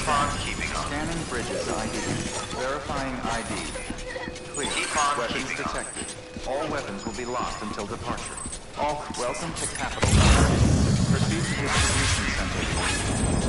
Keep on keeping on. Scanning bridges ID. Verifying ID. Clear. Keep on weapons keeping detected. On. All weapons will be locked until departure. All welcome to Capital City. Proceed to distribution center.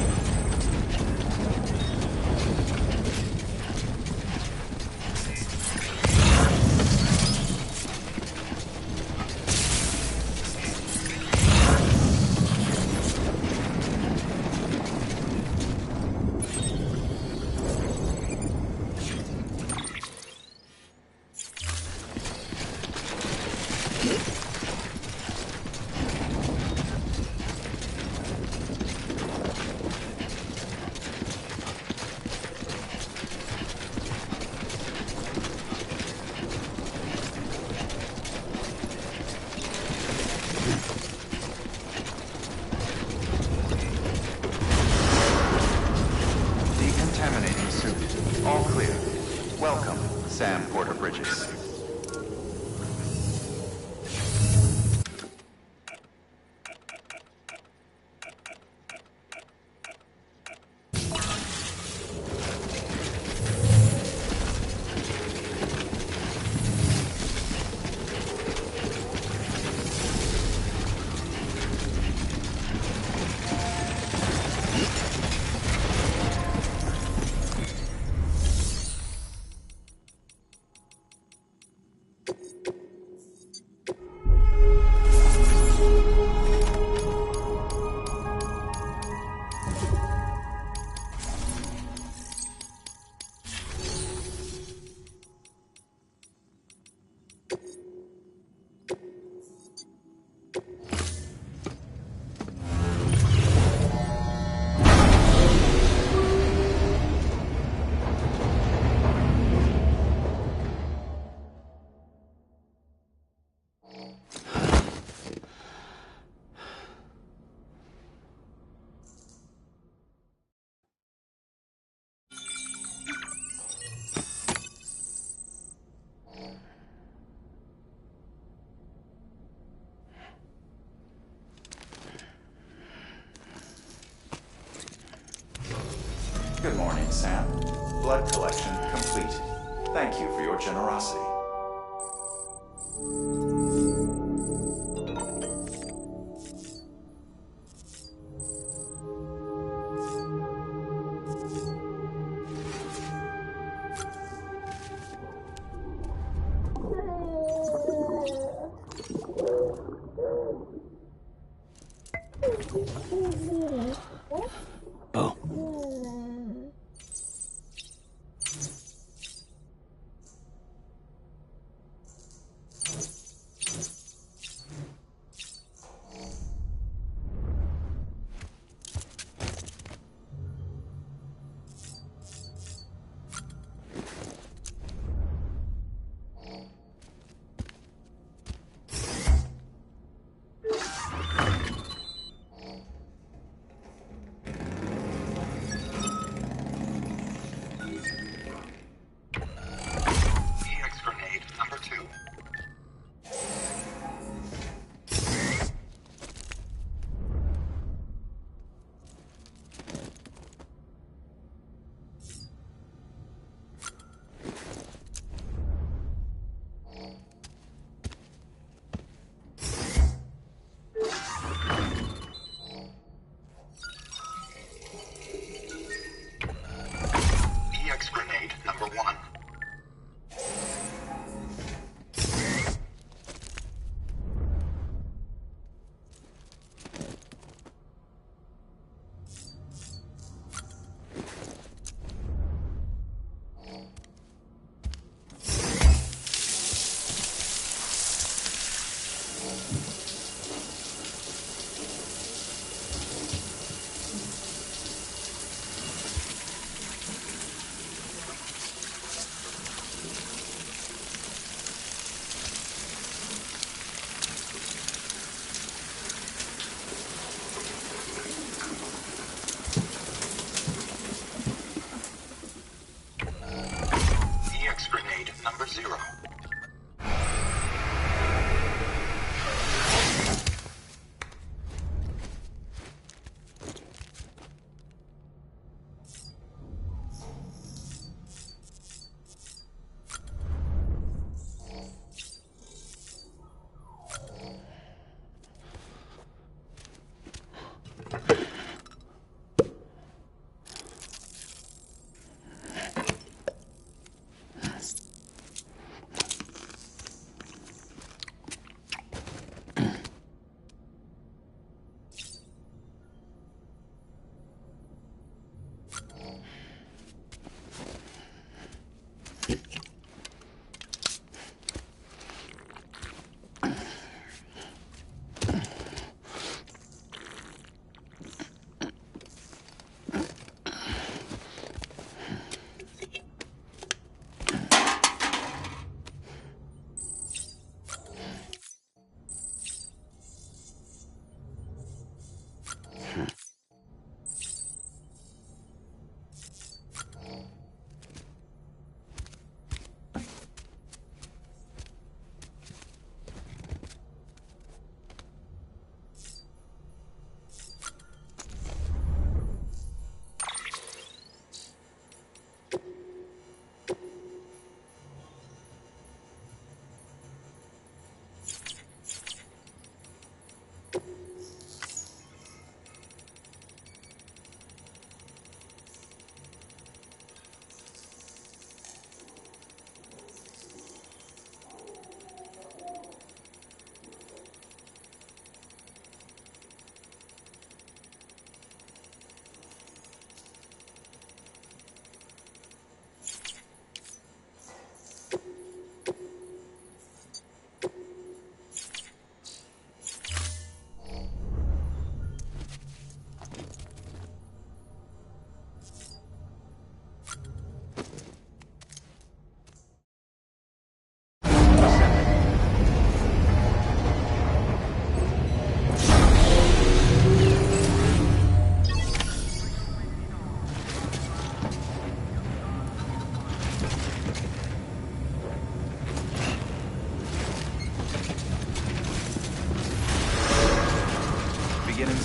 Good morning, Sam. Blood collection complete. Thank you for your generosity.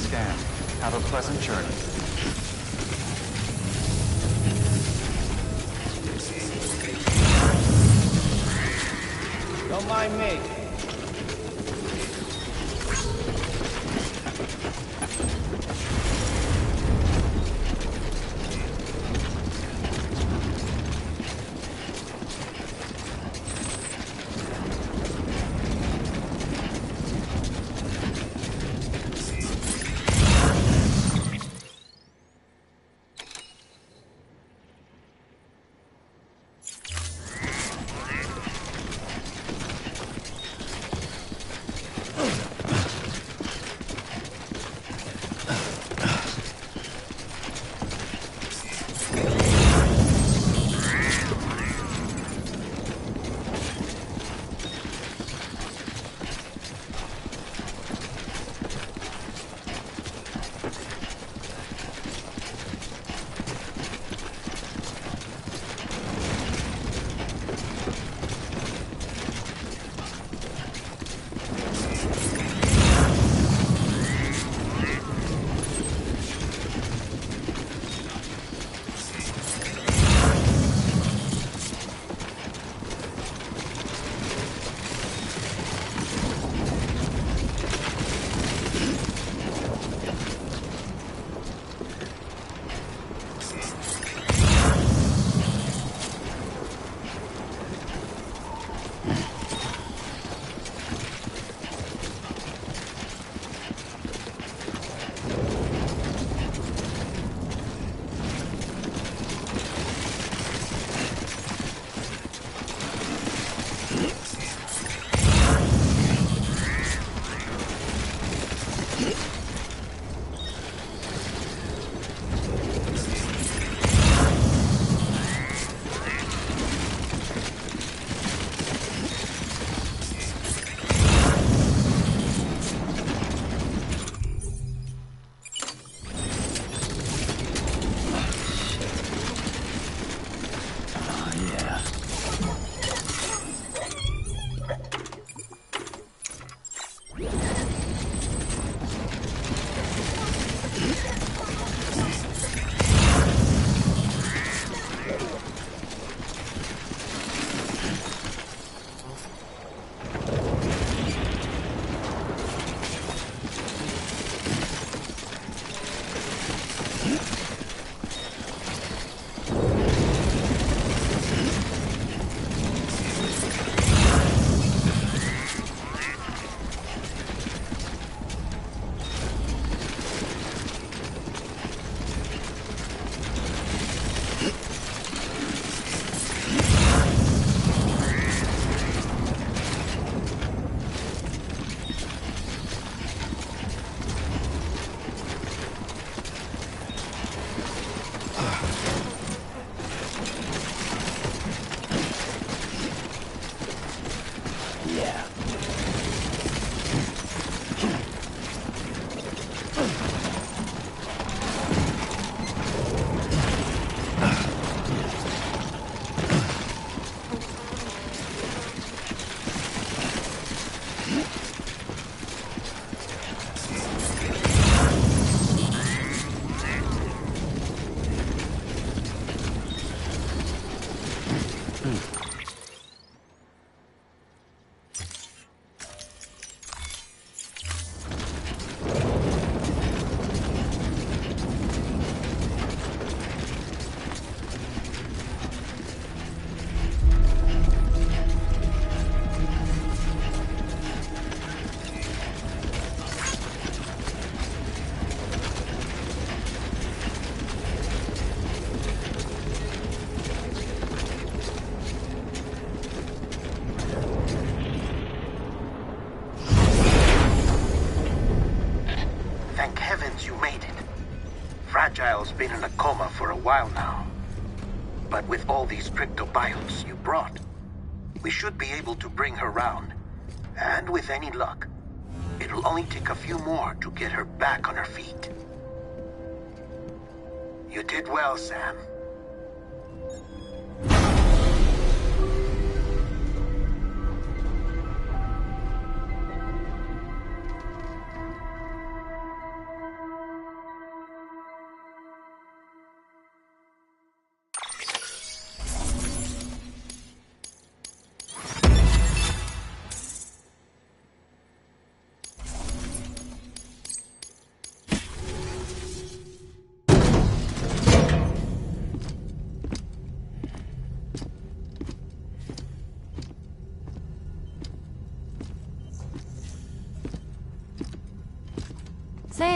scan. Have a pleasant journey. Don't mind me. Fragile's been in a coma for a while now. But with all these cryptobiotes you brought, we should be able to bring her round. And with any luck, it'll only take a few more to get her back on her feet. You did well, Sam.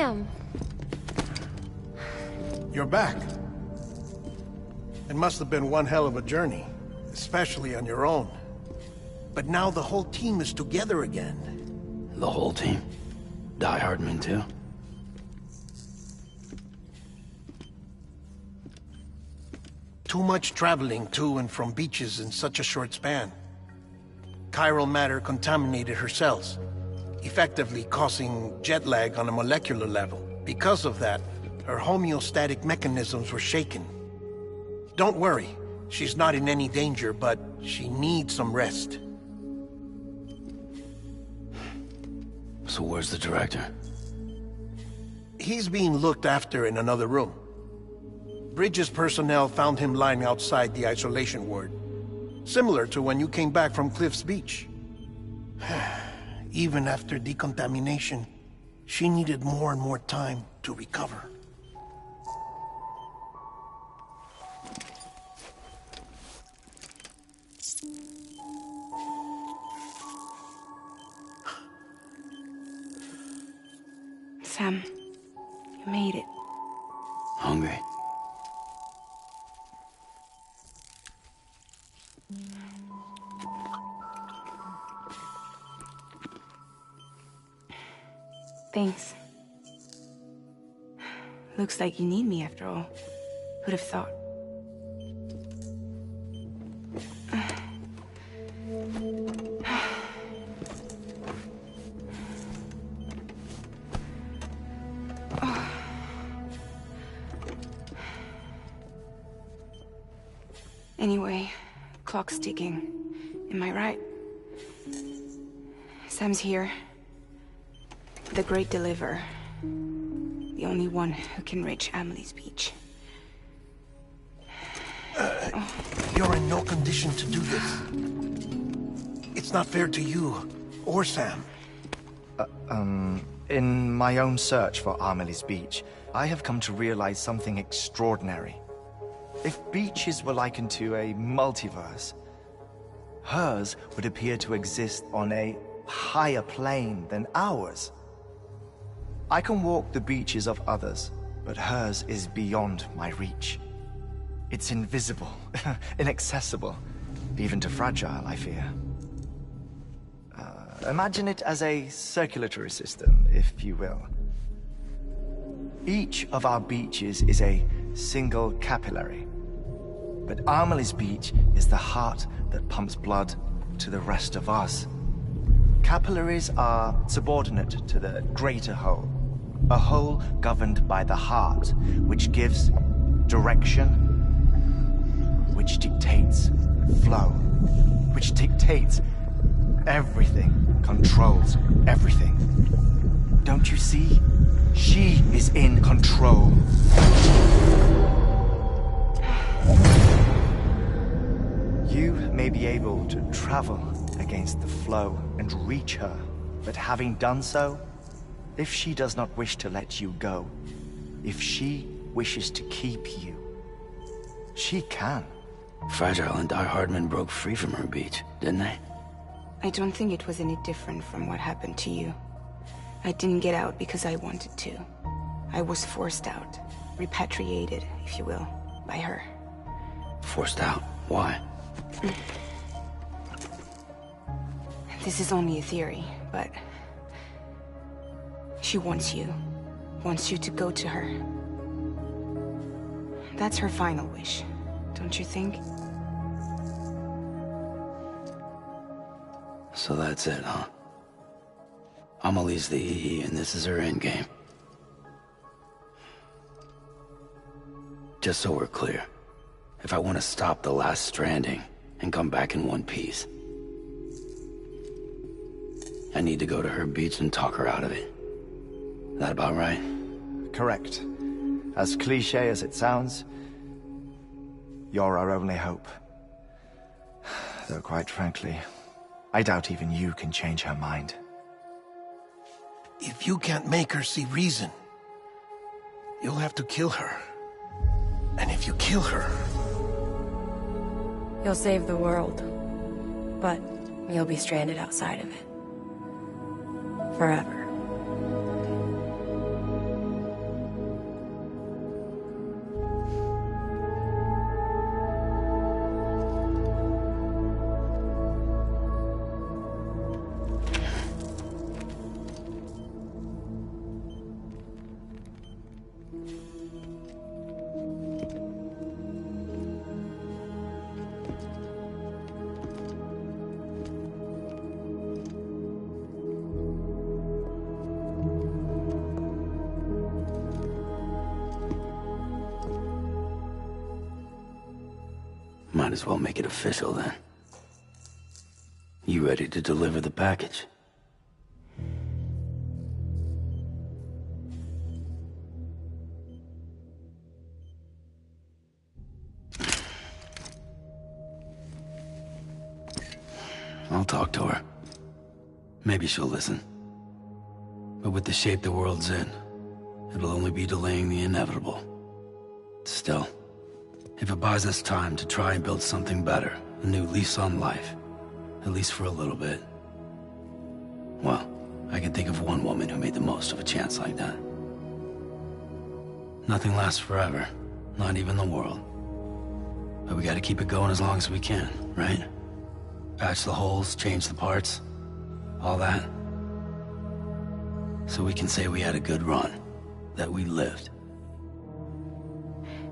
Sam! You're back. It must have been one hell of a journey, especially on your own. But now the whole team is together again. The whole team? Die Hardman too? Too much traveling to and from beaches in such a short span. Chiral matter contaminated her cells, effectively causing jet lag on a molecular level. Because of that, her homeostatic mechanisms were shaken. Don't worry, she's not in any danger, but she needs some rest. So where's the director? He's being looked after in another room. Bridges personnel found him lying outside the isolation ward. Similar to when you came back from Cliff's Beach. Even after decontamination, she needed more and more time to recover. Sam, you made it. Hungry? Thanks. Looks like you need me after all. Who'd have thought? Anyway, clock's ticking. Am I right? Sam's here. The Great Deliverer. The only one who can reach Amelie's Beach. You're in no condition to do this. It's not fair to you, or Sam. In my own search for Amelie's Beach, I have come to realize something extraordinary. If beaches were likened to a multiverse, hers would appear to exist on a higher plane than ours. I can walk the beaches of others, but hers is beyond my reach. It's invisible, inaccessible, even to Fragile, I fear. Imagine it as a circulatory system, if you will. Each of our beaches is a single capillary. But Amelie's Beach is the heart that pumps blood to the rest of us. Capillaries are subordinate to the greater whole. A whole governed by the heart, which gives direction, which dictates flow, which dictates everything, controls everything. Don't you see? She is in control. You may be able to travel against the flow and reach her, but having done so, if she does not wish to let you go, if she wishes to keep you, she can. Fragile and Die Hardman broke free from her beach, didn't they? I don't think it was any different from what happened to you. I didn't get out because I wanted to. I was forced out. Repatriated, if you will, by her. Forced out? Why? This is only a theory, but... she wants you. Wants you to go to her. That's her final wish, don't you think? So that's it, huh? Amelie's the EE, and this is her endgame. Just so we're clear, if I want to stop the last Stranding and come back in one piece, I need to go to her beach and talk her out of it. That about right? Correct. As cliché as it sounds, you're our only hope. Though quite frankly, I doubt even you can change her mind. If you can't make her see reason, you'll have to kill her. And if you kill her... You'll save the world, but you'll be stranded outside of it. Forever. Might as well make it official then. You ready to deliver the package? I'll talk to her. Maybe she'll listen. But with the shape the world's in, it'll only be delaying the inevitable. Still, if it buys us time to try and build something better, a new lease on life, at least for a little bit, well, I can think of one woman who made the most of a chance like that. Nothing lasts forever, not even the world. But we gotta keep it going as long as we can, right? Patch the holes, change the parts, all that. So we can say we had a good run, that we lived.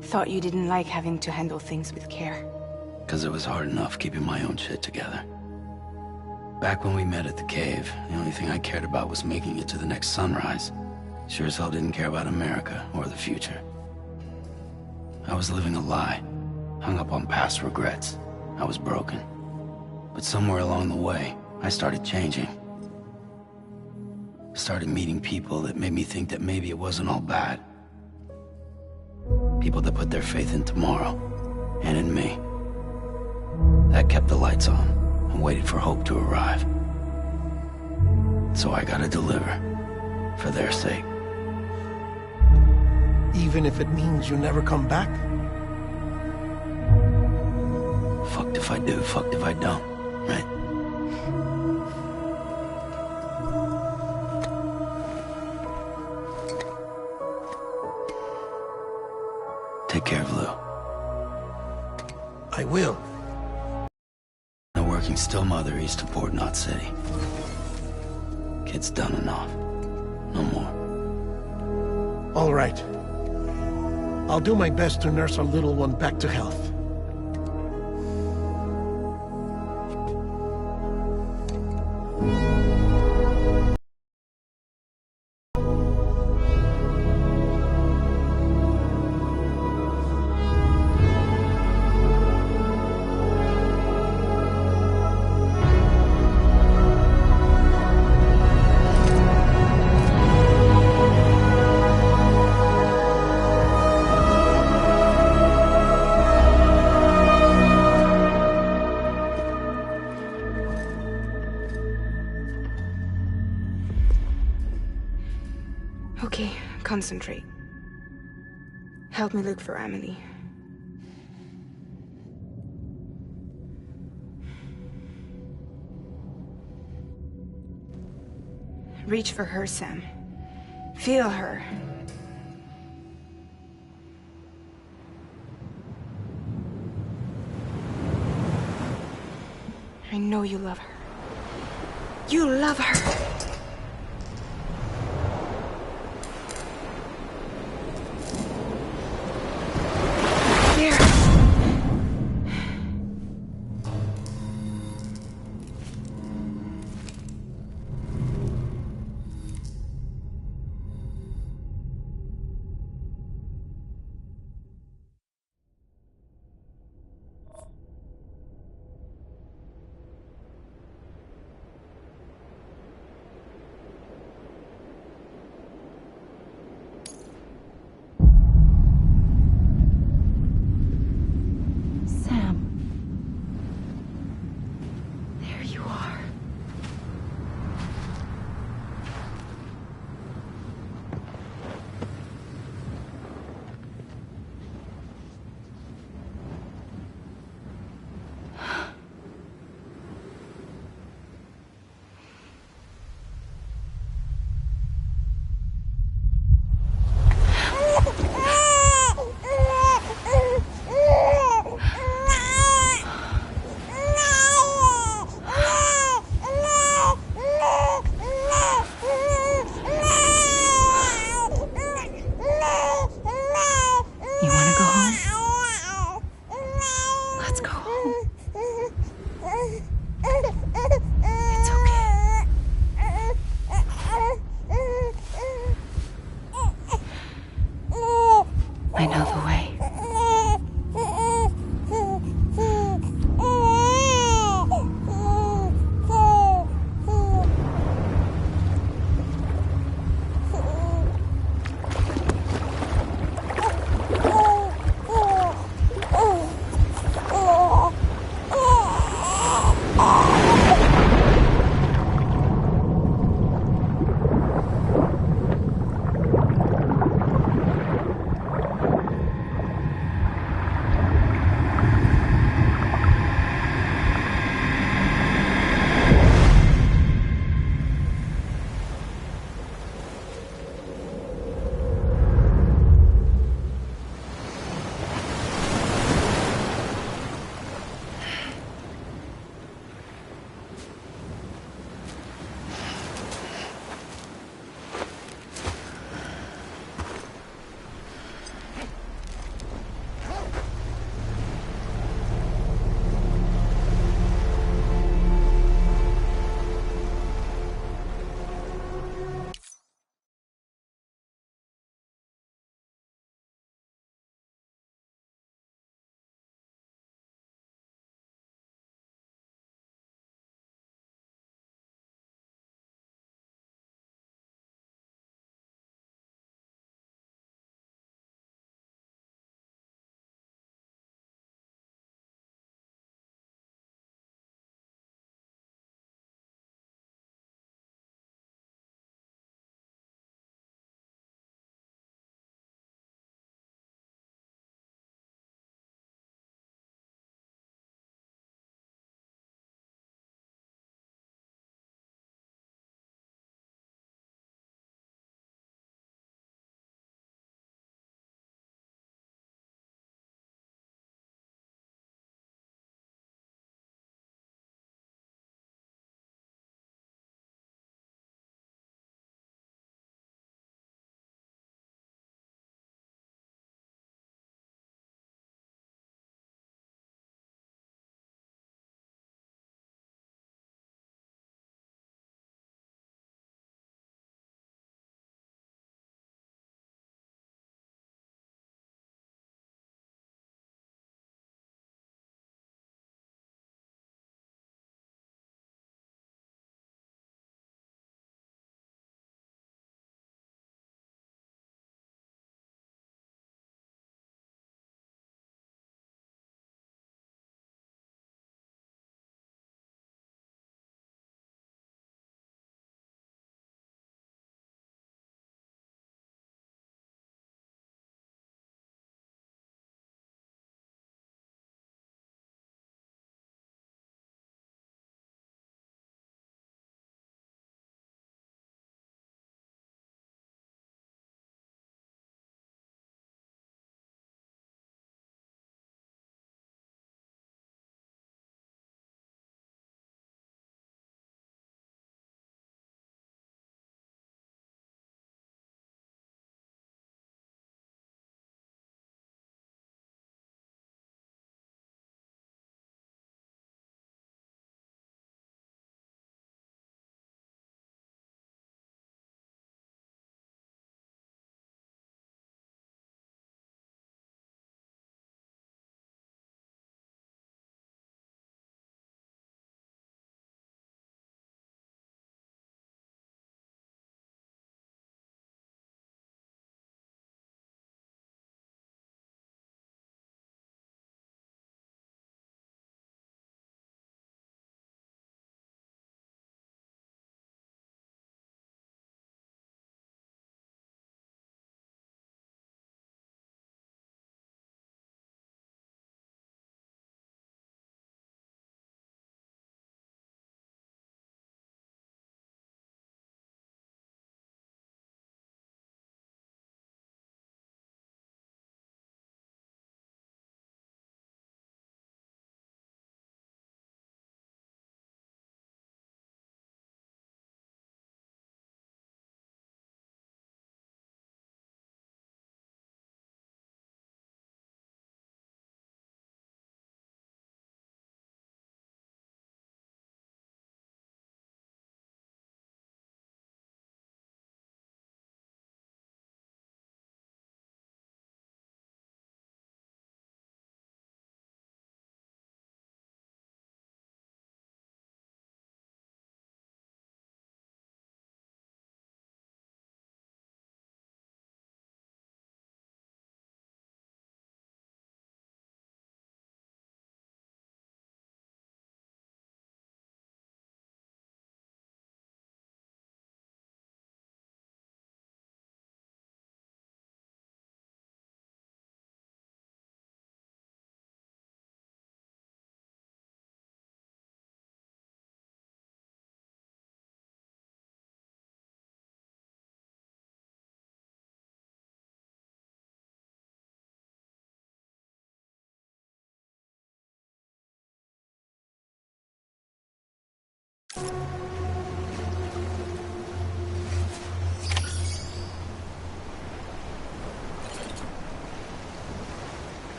Thought you didn't like having to handle things with care. 'Cause it was hard enough keeping my own shit together. Back when we met at the cave, the only thing I cared about was making it to the next sunrise. Sure as hell didn't care about America or the future. I was living a lie, hung up on past regrets. I was broken. But somewhere along the way, I started changing. Started meeting people that made me think that maybe it wasn't all bad. People that put their faith in tomorrow, and in me. That kept the lights on, and waited for hope to arrive. So I gotta deliver, for their sake. Even if it means you never come back? Fucked if I do, fucked if I don't, right? Take care of Lou. I will. A working still mother east of Port Knot City. Kid's done enough. No more. All right. I'll do my best to nurse our little one back to health. Okay, concentrate. Help me look for Emily. Reach for her, Sam. Feel her. I know you love her. You love her!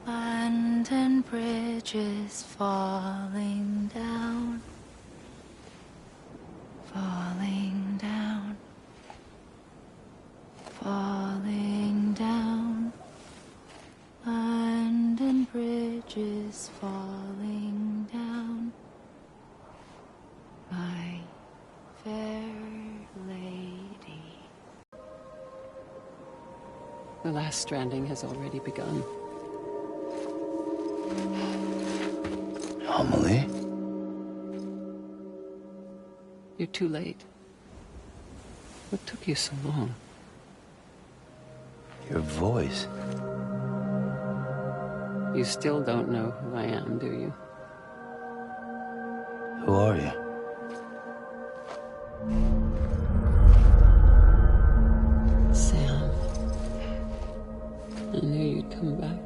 London Bridge is falling down, falling down, falling down. London Bridge is falling down, my fair lady. The last stranding has already begun. Amelie? You're too late. What took you so long? Your voice. You still don't know who I am, do you? Who are you? Sam. I knew you'd come back.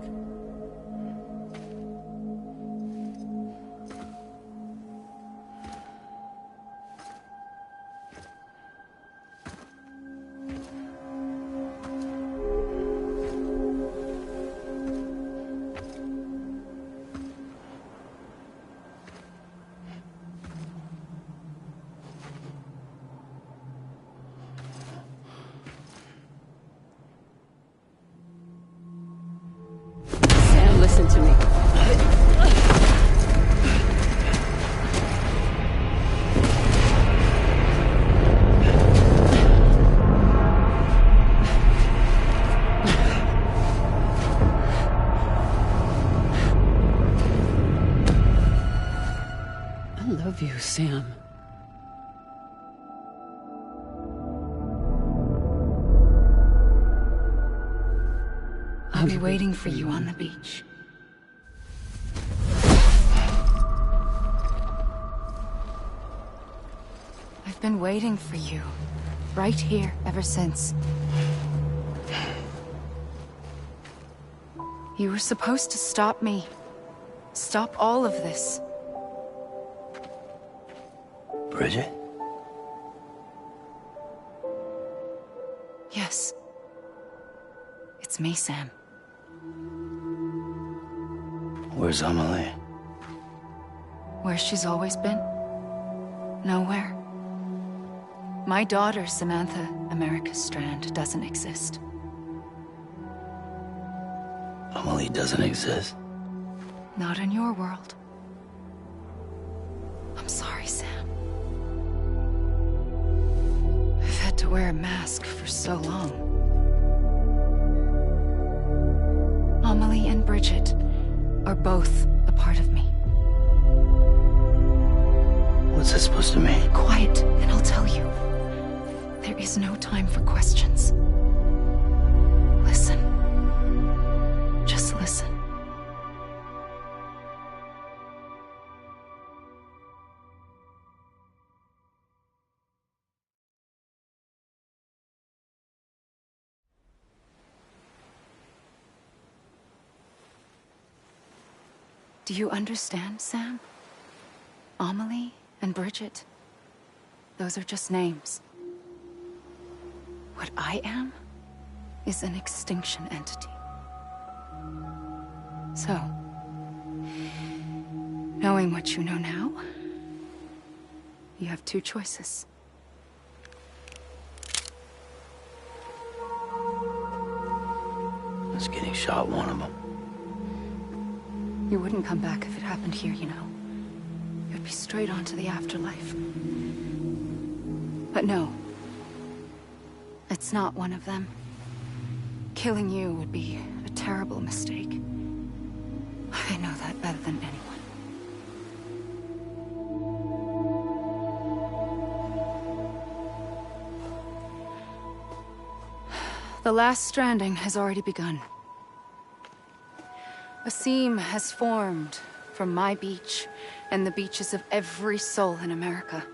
Sam, listen to me. I love you, Sam. I'll be waiting for you on the beach. I've been waiting for you, right here, ever since. You were supposed to stop me. Stop all of this. Bridget? Yes. It's me, Sam. Where's Amelie? Where she's always been. Nowhere. My daughter, Samantha America Strand, doesn't exist. Amelie doesn't exist. Not in your world. I'm sorry, Sam. I've had to wear a mask for so long. Amelie and Bridget are both a part of me. What's this supposed to mean? Quiet, and I'll tell you. There is no time for questions. Listen. Just listen. Do you understand, Sam? Amelie and Bridget, those are just names. What I am is an extinction entity. So, knowing what you know now, you have two choices. Is getting shot one of them? You wouldn't come back if it happened here, you know. You'd be straight on to the afterlife. But no. It's not one of them. Killing you would be a terrible mistake. I know that better than anyone. The last stranding has already begun. A seam has formed from my beach and the beaches of every soul in America.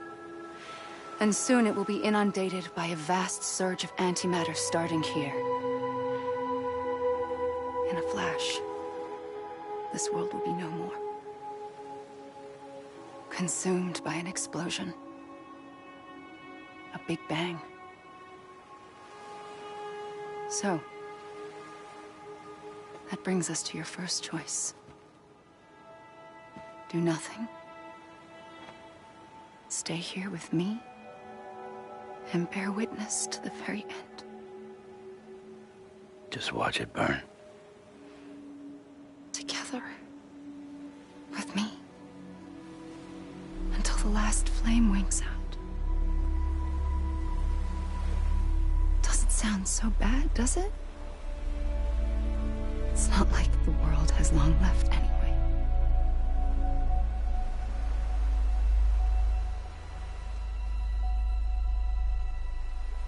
And soon it will be inundated by a vast surge of antimatter starting here. In a flash, this world will be no more. Consumed by an explosion. A big bang. So, that brings us to your first choice. Do nothing. Stay here with me. And bear witness to the very end. Just watch it burn. Together. With me. Until the last flame winks out. Doesn't sound so bad, does it? It's not like the world has long left anyway.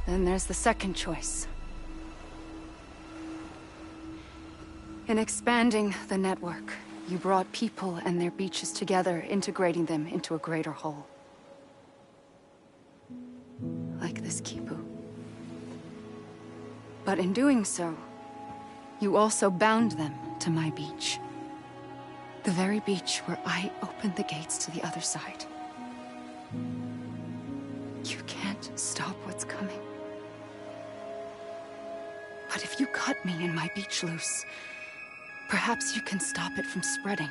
Then there's the second choice. In expanding the network, you brought people and their beaches together, integrating them into a greater whole. Like this Kipu. But in doing so, you also bound them to my beach. The very beach where I opened the gates to the other side. You can't stop what's coming. But if you cut me and my beach loose, perhaps you can stop it from spreading.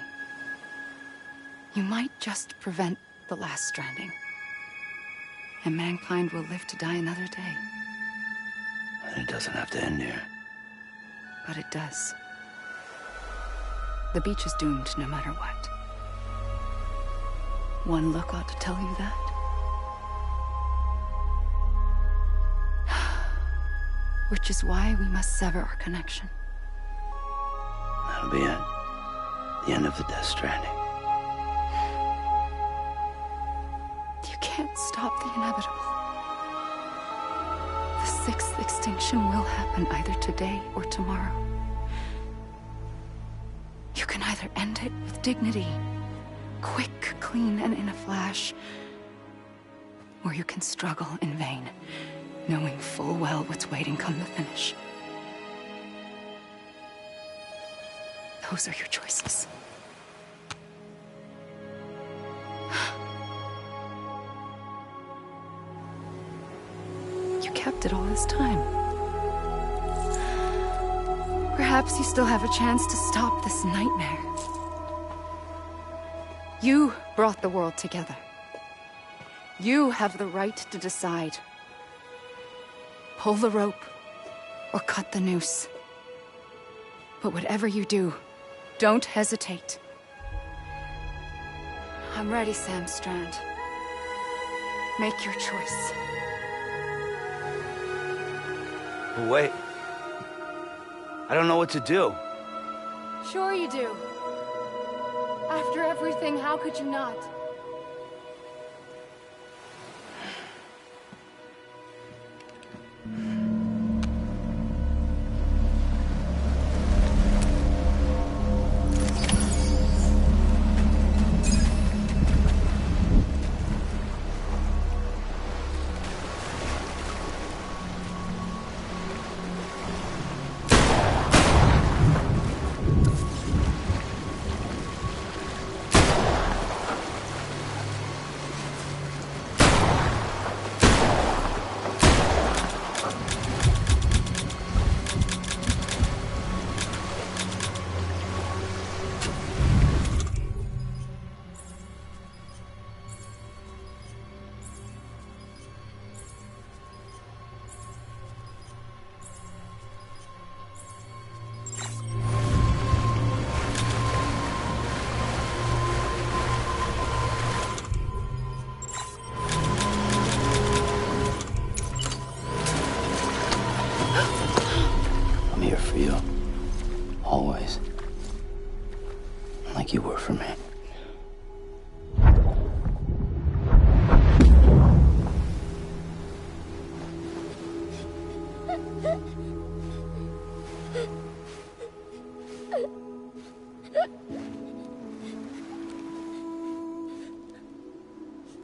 You might just prevent the last stranding. And mankind will live to die another day. And it doesn't have to end here. But it does. The beach is doomed no matter what. One look ought to tell you that. Which is why we must sever our connection. That'll be it. The end of the Death Stranding. You can't stop the inevitable. The sixth extinction will happen either today or tomorrow. You can either end it with dignity, quick, clean, and in a flash, or you can struggle in vain, knowing full well what's waiting come the finish. Those are your choices. You kept it all this time. Perhaps you still have a chance to stop this nightmare. You brought the world together. You have the right to decide pull the rope, or cut the noose. But whatever you do, don't hesitate. I'm ready, Sam Strand. Make your choice. But wait. I don't know what to do. Sure you do. After everything, how could you not? I'm here for you. Always. Like you were for me.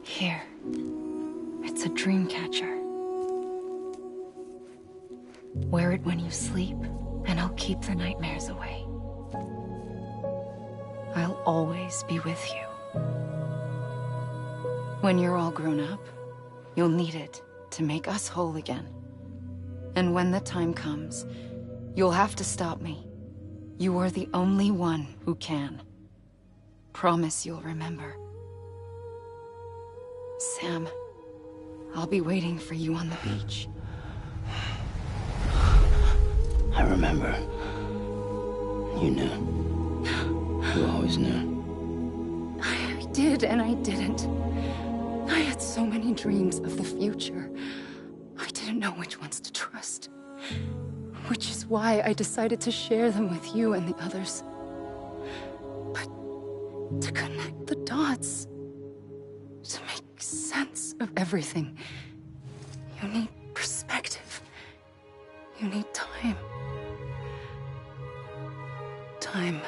Here. It's a dream catcher. Wear it when you sleep, and I'll keep the nightmares away. I'll always be with you. When you're all grown up, you'll need it to make us whole again. And when the time comes, you'll have to stop me. You are the only one who can. Promise you'll remember. Sam, I'll be waiting for you on the beach. I remember. You knew. You always knew. I did and I didn't. I had so many dreams of the future. I didn't know which ones to trust. Which is why I decided to share them with you and the others. But to connect the dots, to make sense of everything, you need perspective. You need time. Time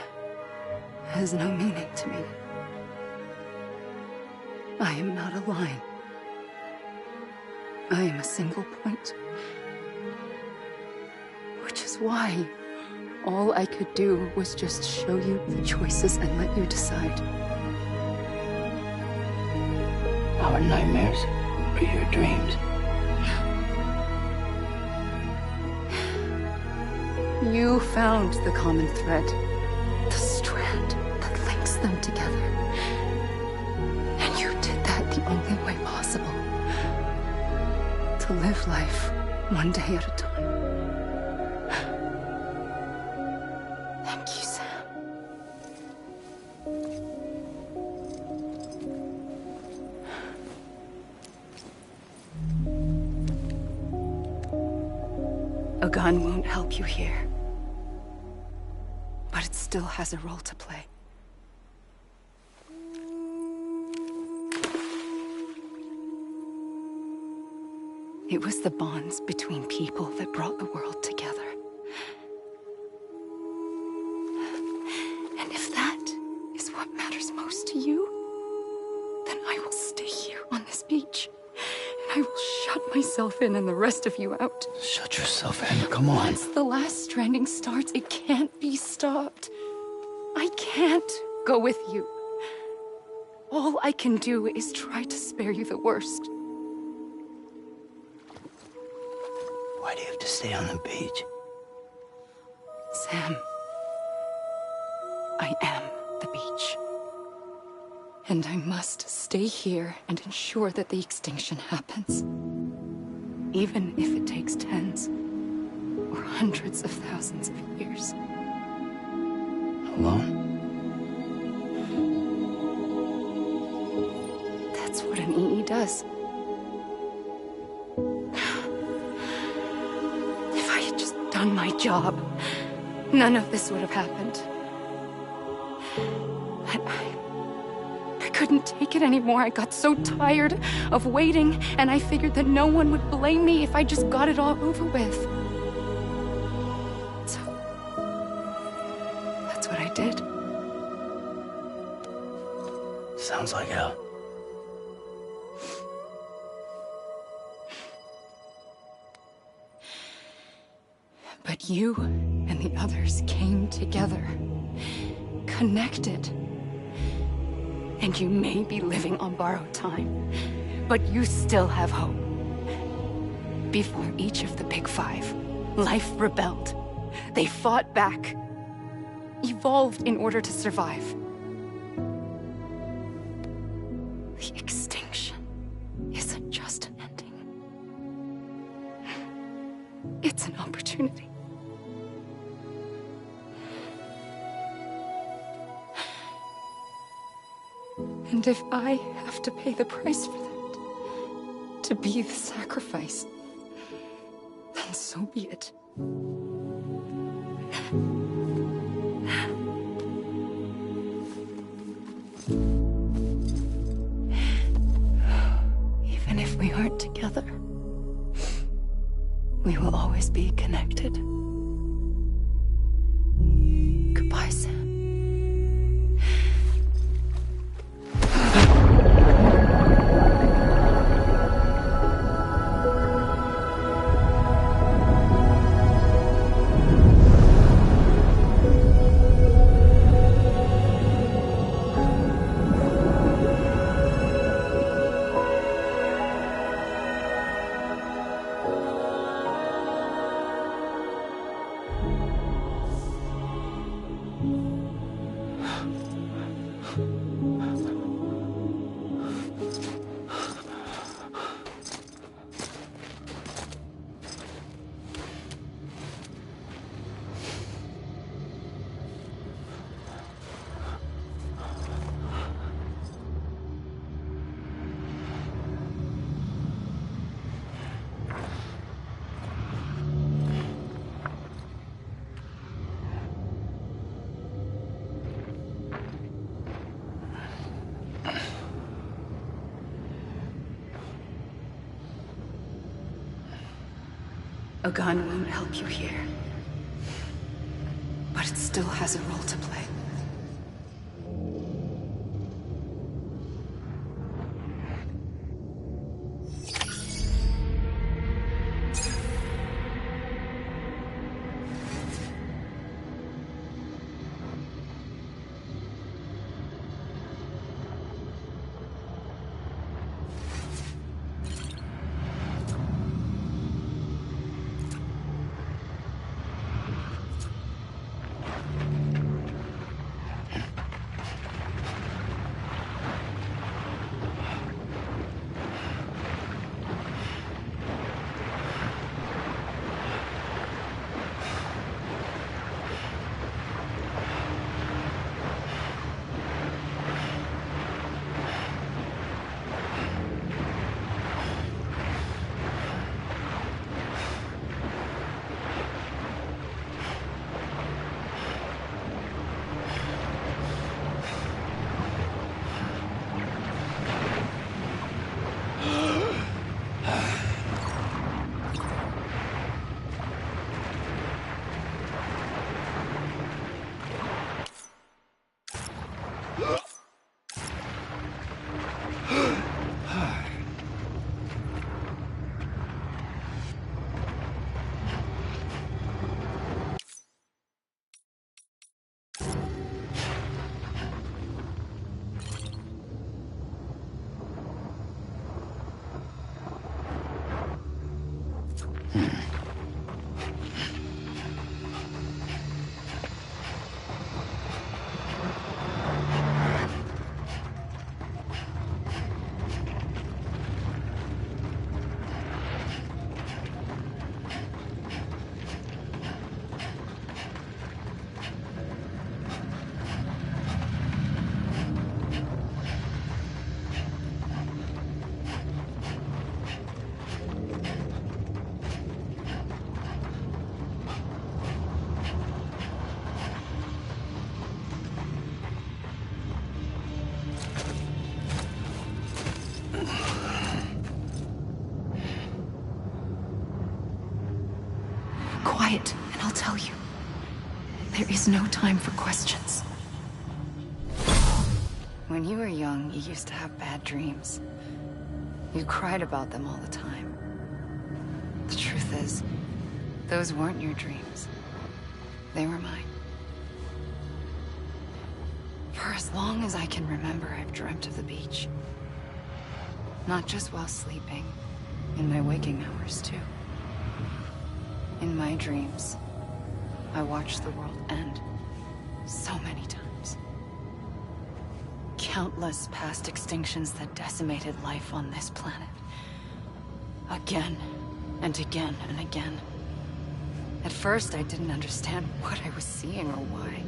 has no meaning to me. I am not a line. I am a single point. Which is why all I could do was just show you the choices and let you decide. Our nightmares are your dreams. You found the common thread, the strand that links them together. And you did that the only way possible. To live life one day at a time. Thank you, Sam. A gun won't help you here. But it still has a role to play. It was the bonds between people that brought the world together. And if that is what matters most to you, then I will stay here on this beach. And I will shut myself in and the rest of you out. Shut yourself in, come on. Once the last stranding starts, it can't be stopped. I can't go with you. All I can do is try to spare you the worst. Why do you have to stay on the beach? Sam, I am the beach. And I must stay here and ensure that the extinction happens. even if it takes tens or hundreds of thousands of years. Alone? That's what an EE does. If I had just done my job, none of this would have happened. But I couldn't take it anymore. I got so tired of waiting, and I figured that no one would blame me if I just got it all over with. So, that's what I did. Sounds like hell. But you and the others came together, connected. And you may be living on borrowed time, but you still have hope. Before each of the Big Five, life rebelled. They fought back, evolved in order to survive. The extinction isn't just an ending. It's an opportunity. And if I have to pay the price for that, to be the sacrifice, then so be it. Even if we aren't together, we will always be connected. Goodbye, Sam. A gun won't help you here, but it still has a role to play. There is no time for questions. When you were young, you used to have bad dreams. You cried about them all the time. The truth is, those weren't your dreams. They were mine. For as long as I can remember, I've dreamt of the beach. Not just while sleeping, in my waking hours too. In my dreams, I watched the world end so many times. Countless past extinctions that decimated life on this planet. Again, and again, and again. At first, I didn't understand what I was seeing or why.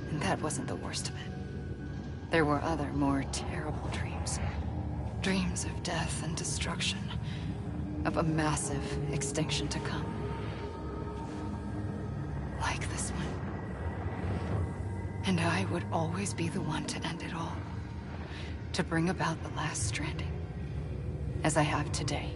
And that wasn't the worst of it. There were other, more terrible dreams. Dreams of death and destruction. Of a massive extinction to come. Like this one. And I would always be the one to end it all. To bring about the last stranding. As I have today.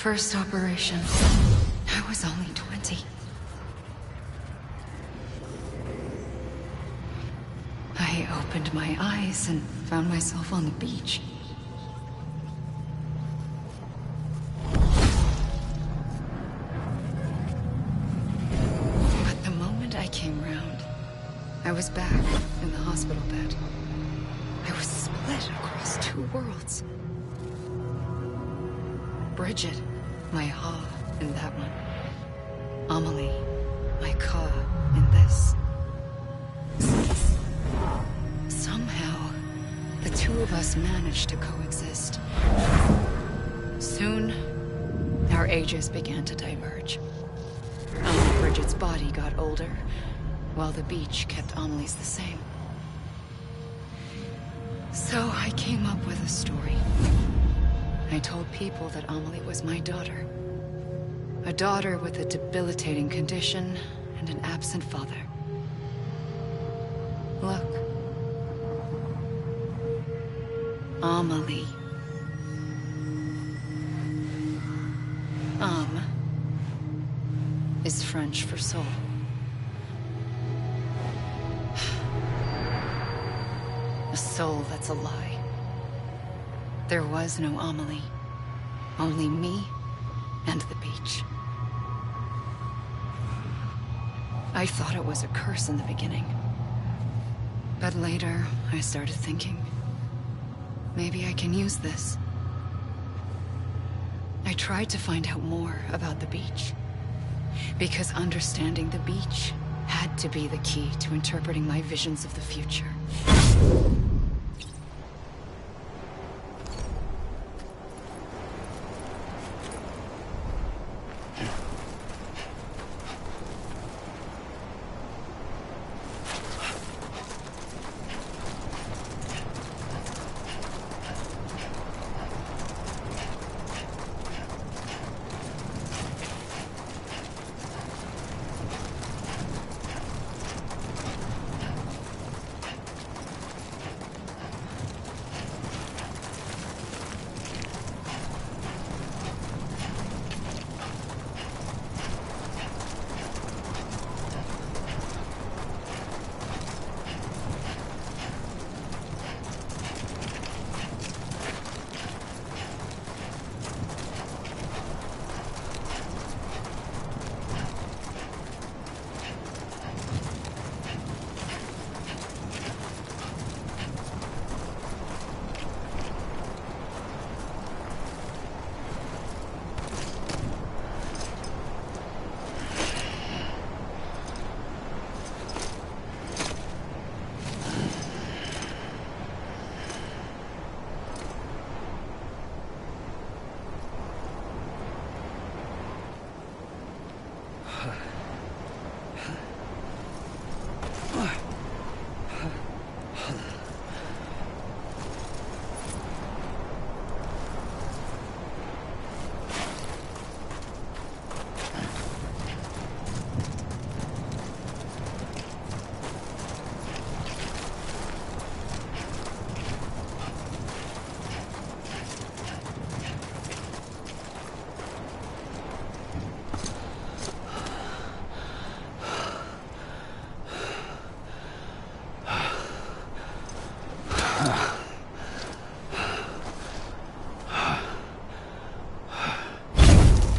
First operation, I was only 20. I opened my eyes and found myself on the beach. But the moment I came round, I was back in the hospital bed. I was split across two worlds. Bridget, my Ha in that one. Amelie, my Ka in this. Somehow, the two of us managed to coexist. Soon, our ages began to diverge. Bridget's body got older, while the beach kept Amelie's the same. So I came up with a story. I told people that Amelie was my daughter. A daughter with a debilitating condition and an absent father. Look. Amelie. Âme is French for soul. A soul that's a lie. There was no Amelie. Only me and the beach. I thought it was a curse in the beginning. But later, I started thinking, maybe I can use this. I tried to find out more about the beach. Because understanding the beach had to be the key to interpreting my visions of the future.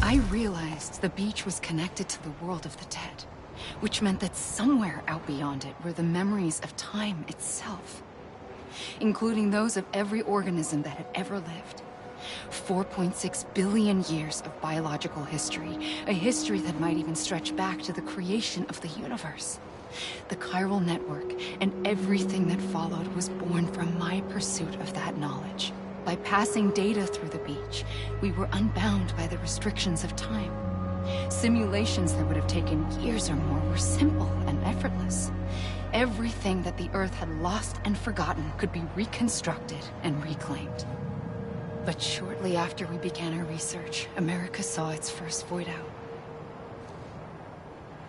I realized the beach was connected to the world of the dead, which meant that somewhere out beyond it were the memories of time itself, including those of every organism that had ever lived. 4.6 billion years of biological history, a history that might even stretch back to the creation of the universe. The chiral network and everything that followed was born from my pursuit of that knowledge. By passing data through the beach, we were unbound by the restrictions of time. Simulations that would have taken years or more were simple and effortless. Everything that the Earth had lost and forgotten could be reconstructed and reclaimed. But shortly after we began our research, America saw its first void out.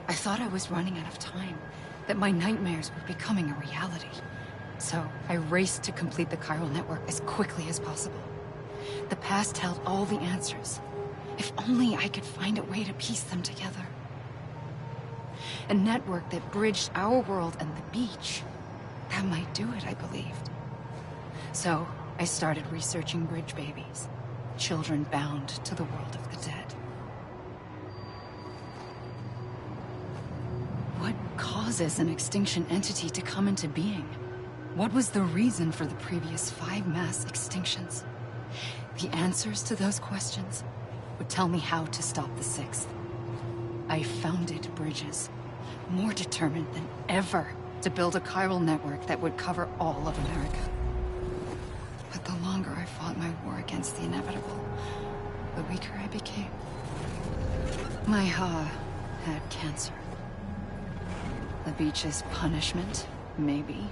I thought I was running out of time, that my nightmares were becoming a reality. So I raced to complete the chiral network as quickly as possible. The past held all the answers. If only I could find a way to piece them together. A network that bridged our world and the beach. That might do it, I believed. So I started researching bridge babies, children bound to the world of the dead. What causes an extinction entity to come into being? What was the reason for the previous 5 mass extinctions? The answers to those questions would tell me how to stop the 6th. I founded bridges, more determined than ever to build a chiral network that would cover all of America. But the longer I fought my war against the inevitable, the weaker I became. My Ha had cancer. The beach's punishment, maybe,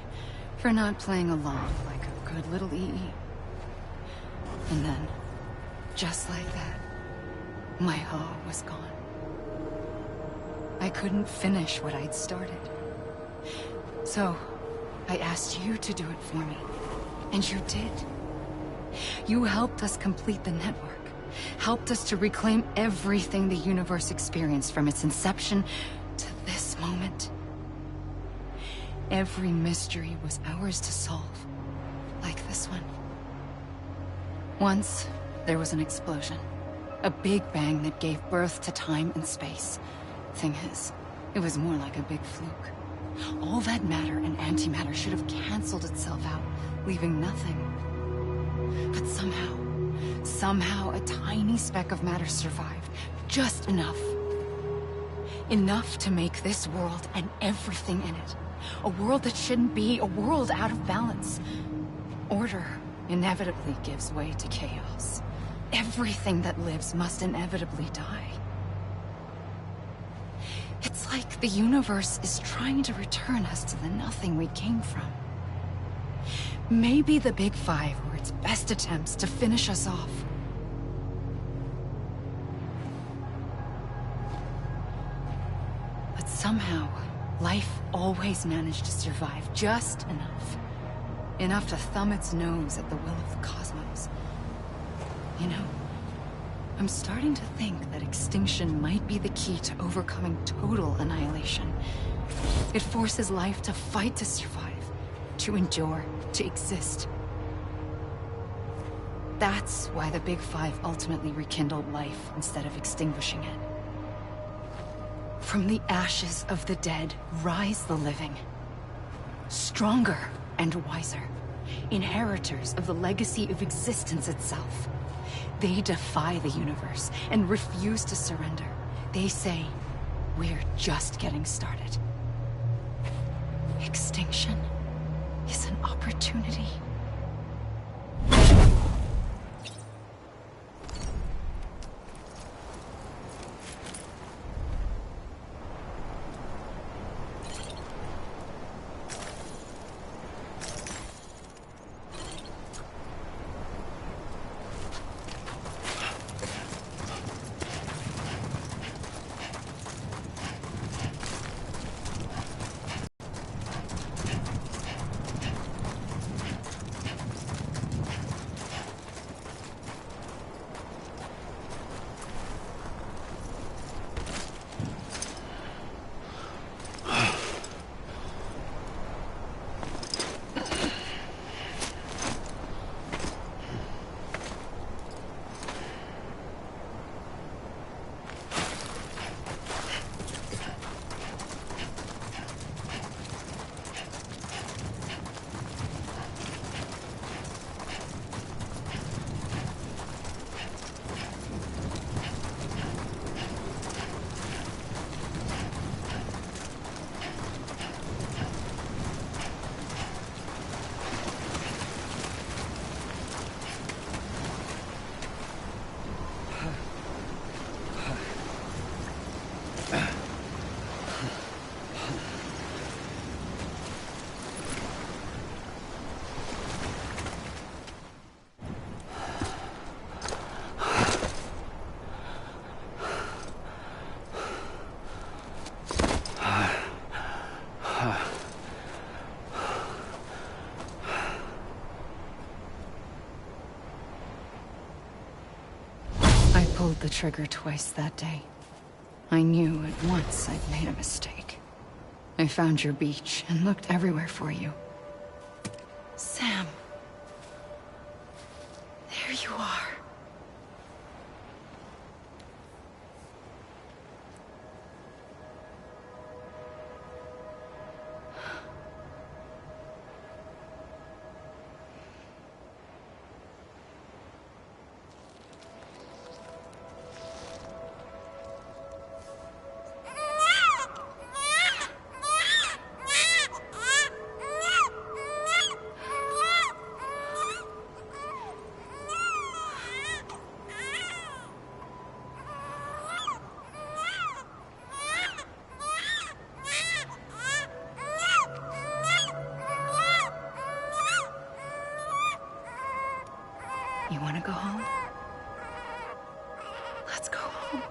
for not playing along like a good little EE. And then, just like that, my Ha was gone. I couldn't finish what I'd started. So, I asked you to do it for me. And you did. You helped us complete the network. Helped us to reclaim everything the universe experienced from its inception to this moment. Every mystery was ours to solve. Like this one. Once, there was an explosion. A big bang that gave birth to time and space. Thing is, it was more like a big fluke. All that matter and antimatter should have canceled itself out, leaving nothing. But somehow a tiny speck of matter survived. Just enough. Enough to make this world and everything in it. A world that shouldn't be, a world out of balance. Order inevitably gives way to chaos. Everything that lives must inevitably die. It's like the universe is trying to return us to the nothing we came from. Maybe the Big Five were its best attempts to finish us off. But somehow, life always managed to survive just enough. Enough to thumb its nose at the will of the cosmos. You know, I'm starting to think that extinction might be the key to overcoming total annihilation. It forces life to fight to survive, to endure, to exist. That's why the Big Five ultimately rekindled life instead of extinguishing it. From the ashes of the dead rise the living. Stronger and wiser. Inheritors of the legacy of existence itself. They defy the universe and refuse to surrender. They say, we're just getting started. Extinction is an opportunity. I pulled the trigger twice that day. I knew at once I'd made a mistake. I found your beach and looked everywhere for you. Sam. There you are. You want to go home? Let's go home.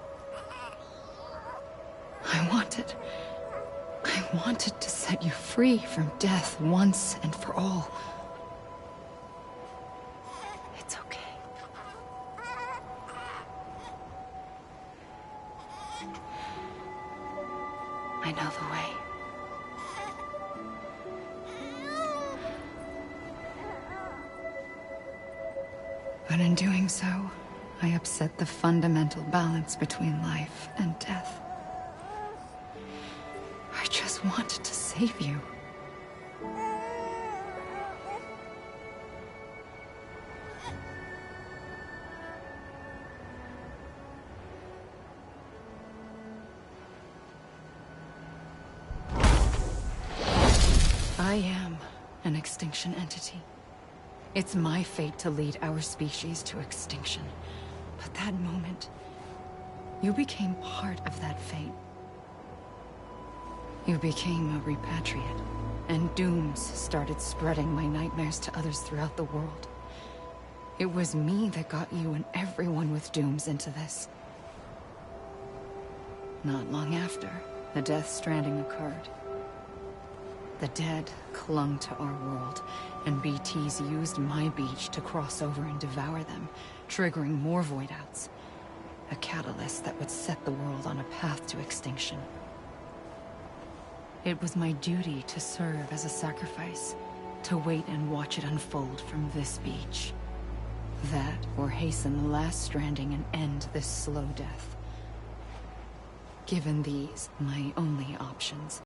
I wanted to set you free from death once and for all. It's I know the way. But in doing so, I upset the fundamental balance between life and death. I just wanted to save you. I am an extinction entity. It's my fate to lead our species to extinction. But that moment, you became part of that fate. You became a repatriate, and dooms started spreading my nightmares to others throughout the world. It was me that got you and everyone with dooms into this. Not long after, the Death Stranding occurred. The dead clung to our world, and BTs used my beach to cross over and devour them, triggering more void outs. A catalyst that would set the world on a path to extinction. It was my duty to serve as a sacrifice, to wait and watch it unfold from this beach. That, or hasten the last stranding and end this slow death. Given these, my only options,